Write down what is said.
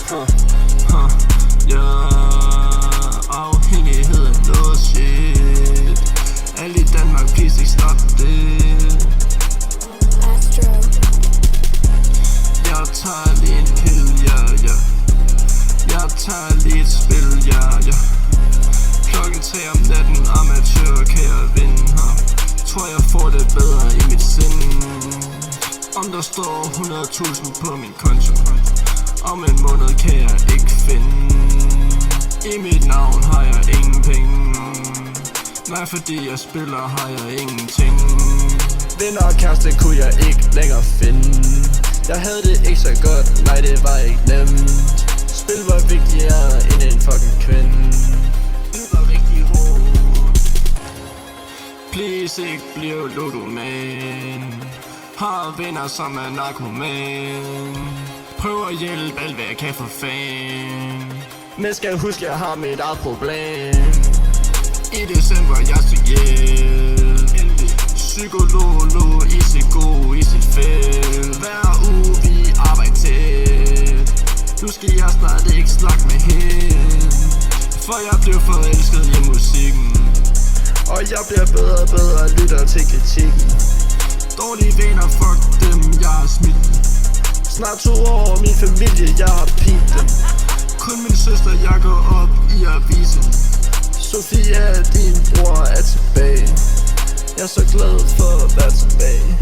Ja, afhængighed af noget shit. Alle i Danmark, please ikke stop det. Astro. Jeg tager lige en pille, ja. Jeg tager lige et spil, ja. Klokken 3 om natten, amatør, kan jeg vinde her. Tror jeg får det bedre i mit sind. Om der står 100.000 på min konto, om en måned kan jeg ikke finde. I mit navn har jeg ingen penge. Nej, fordi jeg spiller har jeg ingenting. Venner og kæreste kunne jeg ikke længere finde. Jeg havde det ikke så godt, nej det var ikke nemt. Spil var vigtigere end en fucking kvinde. Det var rigtig hårdt. Please ikke bliv ludoman. Har venner som er narkoman. Prøv at hjælpe alt hvad jeg kan for fan. Men skal huske jeg har mit eget problem. I december jeg skal hjælp. Psykolog lå i sit gode i sit felt. Hver uge vi arbejder tæt. Nu skal jeg snart ikke snakke med hende. For jeg blev forelsket i musikken. Og jeg bliver bedre og bedre, lytter til kritikken. Dårlige venner, fuck dem, jeg har smidt. Snart 2 år, min familie, jeg har pint dem. Kun min søster, jeg går op i avisen. Sofia, din bror er tilbage. Jeg er så glad for at være tilbage.